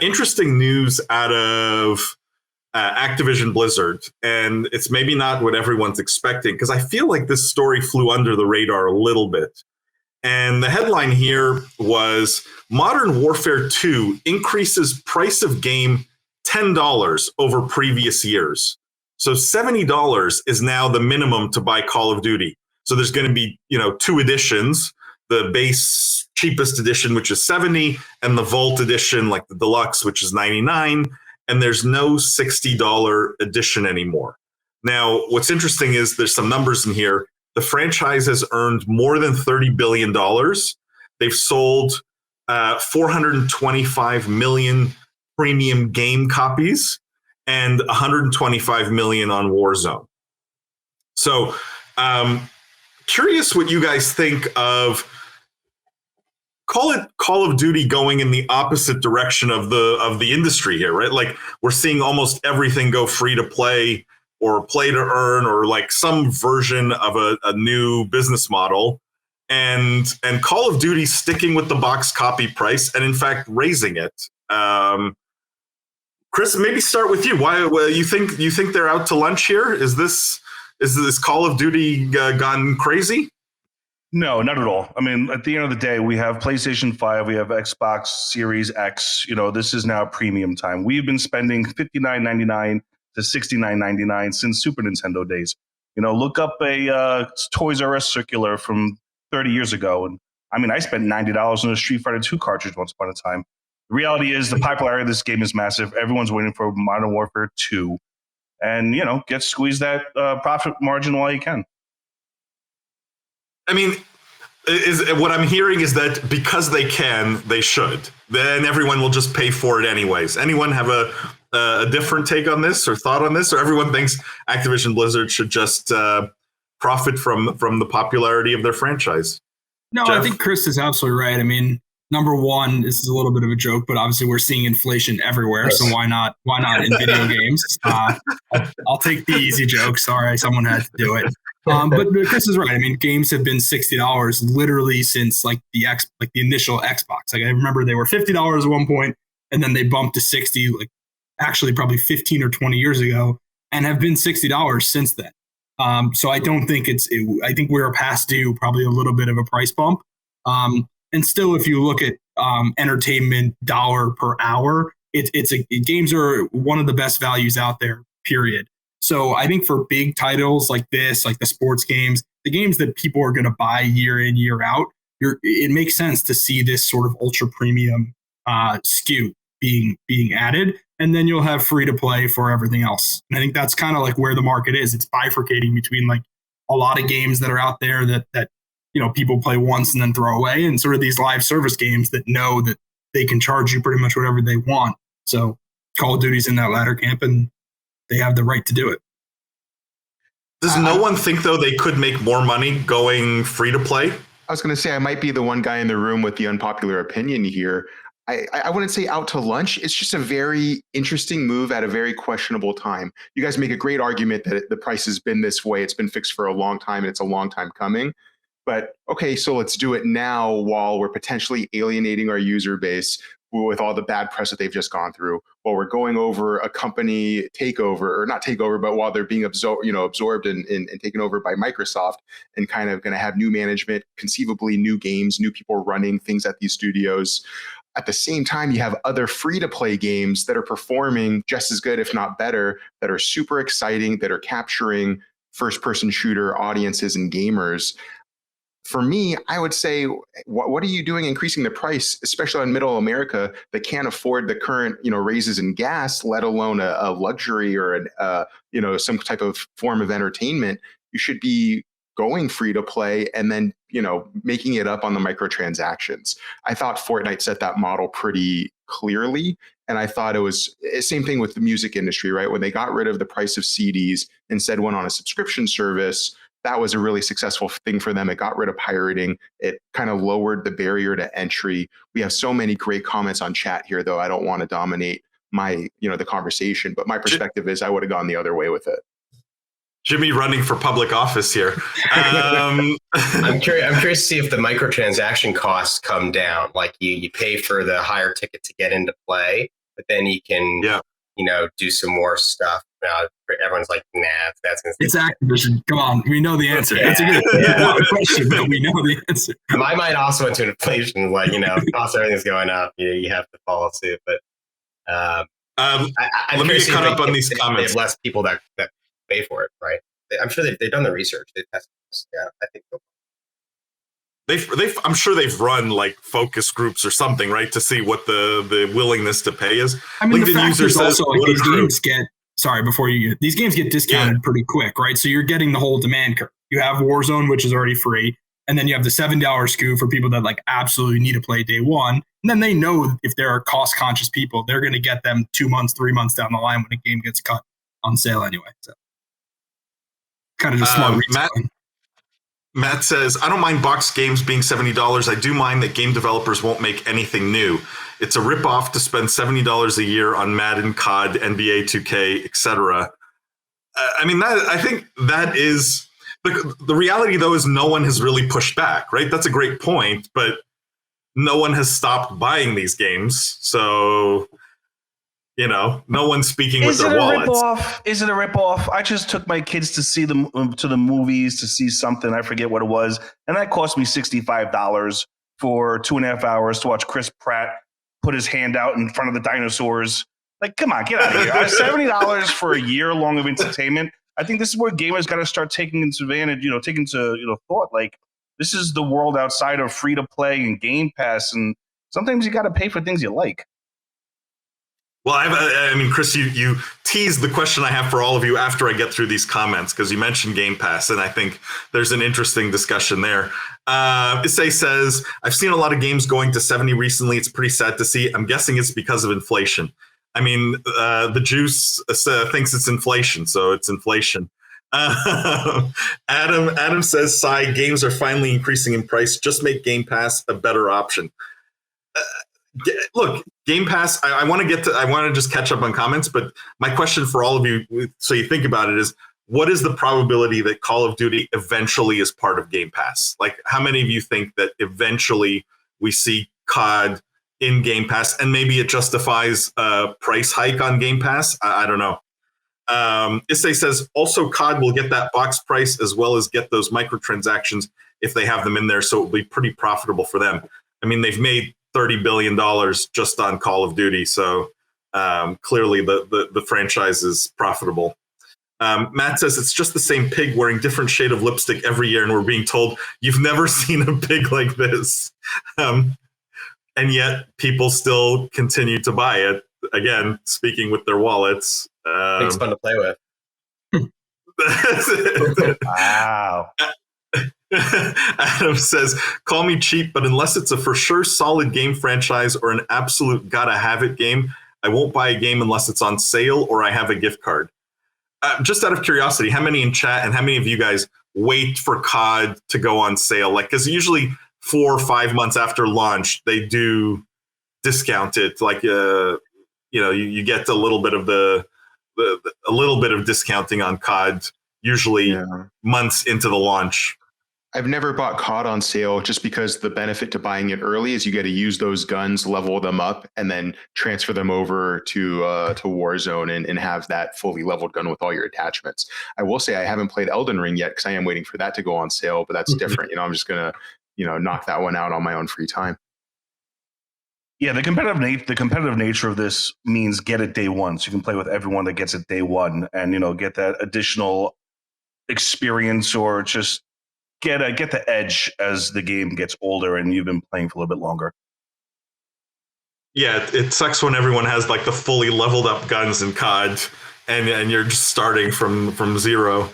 interesting news out of Activision Blizzard, and it's maybe not what everyone's expecting, because I feel like this story flew under the radar a little bit. And the headline here was Modern Warfare 2 increases price of game $10 over previous years. So $70 is now the minimum to buy Call of Duty. So there's going to be, two editions, the base cheapest edition, which is $70, and the Vault edition, like the deluxe, which is $99. And there's no $60 edition anymore. Now, what's interesting is there's some numbers in here. The franchise has earned more than $30 billion. They've sold 425 million premium game copies and 125 million on Warzone. So, curious what you guys think of, call it Call of Duty going in the opposite direction of the industry here, right? Like, we're seeing almost everything go free to play or play to earn, or like some version of a new business model, and Call of Duty sticking with the box copy price and in fact raising it. Chris, maybe start with you. Why you think they're out to lunch here? Is this Call of Duty gone crazy? No, not at all. I mean, at the end of the day, we have PlayStation 5, we have Xbox Series X. This is now premium time. We've been spending $59.99 to $69.99 since Super Nintendo days. Look up a Toys R Us circular from 30 years ago. And I mean, I spent $90 on a Street Fighter 2 cartridge once upon a time. The reality is the popularity of this game is massive. Everyone's waiting for Modern Warfare 2. And, get squeezed that profit margin while you can. I mean, what I'm hearing is that because they can, they should. Then everyone will just pay for it anyways. Anyone have a different take on this or thought on this? Or everyone thinks Activision Blizzard should just profit from the popularity of their franchise? No, Jeff? I think Chris is absolutely right. I mean, number one, this is a little bit of a joke, but obviously we're seeing inflation everywhere. Yes. So why not in video games? I'll take the easy joke. Sorry, someone had to do it. But Chris is right. I mean, games have been $60 literally since the initial Xbox. Like, I remember they were $50 at one point, and then they bumped to 60, actually probably 15 or 20 years ago, and have been $60 since then. So I don't think I think we're past due probably a little bit of a price bump. And still, if you look at entertainment dollar per hour, games are one of the best values out there, period. So I think for big titles like this, like the sports games, the games that people are going to buy year in, year out, it makes sense to see this sort of ultra premium SKU being added. And then you'll have free to play for everything else. And I think that's kind of like where the market is. It's bifurcating between a lot of games that are out there that people play once and then throw away, and sort of these live service games that know that they can charge you pretty much whatever they want. So Call of Duty's in that latter camp, and they have the right to do it. Does no one think, though, they could make more money going free to play? I was going to say, I might be the one guy in the room with the unpopular opinion here. I wouldn't say out to lunch. It's just a very interesting move at a very questionable time. You guys make a great argument that the price has been this way. It's been fixed for a long time, and it's a long time coming. But okay, so let's do it now while we're potentially alienating our user base with all the bad press that they've just gone through, while we're going over a company takeover, or not takeover, but while they're being absorbed and taken over by Microsoft, and kind of going to have new management, conceivably new games, new people running things at these studios. At the same time, you have other free-to-play games that are performing just as good, if not better, that are super exciting, that are capturing first-person shooter audiences and gamers. For me, I would say, what are you doing increasing the price, especially in middle America that can't afford the current, raises in gas, let alone a luxury or some type of form of entertainment? You should be going free to play and then, making it up on the microtransactions. I thought Fortnite set that model pretty clearly. And I thought it was the same thing with the music industry, right? When they got rid of the price of CDs, instead went on a subscription service, that was a really successful thing for them. It got rid of pirating. It kind of lowered the barrier to entry. We have so many great comments on chat here, though. I don't want to dominate the conversation, but my perspective is I would have gone the other way with it. Jimmy running for public office here. I'm curious to see if the microtransaction costs come down. Like you pay for the higher ticket to get into play, but then you can, do some more stuff. Everyone's like, nah, that's going to. It's Activision. Come on, we know the answer. It's a good question, but we know the answer. My mind also went to inflation. Like, cost of everything's going up. You have to follow suit. But let me get caught up on these comments. They have less people that pay for it, right? I'm sure they've done the research. They've tested this. Yeah, I think so. I'm sure they've run like focus groups or something, right, to see what the willingness to pay is. I mean, LinkedIn the fact user is says also like these games get discounted pretty quick, right? So you're getting the whole demand curve. You have Warzone, which is already free, and then you have the $7 SKU for people that like absolutely need to play day one. And then they know if there are cost conscious people, they're going to get them 2 months, 3 months down the line when a game gets cut on sale anyway. So kind of just smart retailing. Matt says, I don't mind box games being $70. I do mind that game developers won't make anything new. It's a ripoff to spend $70 a year on Madden, COD, NBA 2K, etc. I think that is the reality, though, is no one has really pushed back, right? That's a great point, but no one has stopped buying these games. So, no one's speaking with their wallets. Is it a ripoff? I just took my kids to see to the movies to see something. I forget what it was. And that cost me $65 for 2.5 hours to watch Chris Pratt put his hand out in front of the dinosaurs. Like, come on, get out of here. $70 for a year long of entertainment. I think this is where gamers got to start taking into advantage, taking to thought. Like, this is the world outside of free to play and Game Pass. And sometimes you got to pay for things you like. Well, Chris, you teased the question I have for all of you after I get through these comments, because you mentioned Game Pass, and I think there's an interesting discussion there. Issei says, I've seen a lot of games going to 70 recently. It's pretty sad to see. I'm guessing it's because of inflation. The juice thinks it's inflation, so it's inflation. Adam says, Sigh, games are finally increasing in price. Just make Game Pass a better option. Look, Game Pass, I want to just catch up on comments, but my question for all of you, so you think about it, is what is the probability that Call of Duty eventually is part of Game Pass? Like, how many of you think that eventually we see COD in Game Pass, and maybe it justifies a price hike on Game Pass? I don't know. Issei says, also COD will get that box price as well as get those microtransactions if they have them in there, so it will be pretty profitable for them. They've made $30 billion just on Call of Duty. So clearly the franchise is profitable. Matt says it's just the same pig wearing different shade of lipstick every year. And we're being told you've never seen a pig like this. And yet people still continue to buy it. Again, speaking with their wallets. It's fun to play with. Wow. Adam says, call me cheap, but unless it's a for sure solid game franchise or an absolute gotta have it game, I won't buy a game unless it's on sale or I have a gift card. Just out of curiosity, how many in chat and how many of you guys wait for COD to go on sale? Like, because usually 4 or 5 months after launch, they do discount it. Like, you get a little bit of a little bit of discounting on COD, usually months into the launch. I've never bought COD on sale just because the benefit to buying it early is you get to use those guns, level them up, and then transfer them over to Warzone and have that fully leveled gun with all your attachments. I will say I haven't played Elden Ring yet because I am waiting for that to go on sale, but that's different. I'm just gonna knock that one out on my own free time. Yeah, the competitive nature of this means get it day one, so you can play with everyone that gets it day one, and get that additional experience, or just get the edge as the game gets older and you've been playing for a little bit longer. Yeah, it sucks when everyone has like the fully leveled up guns in COD, and you're just starting from zero.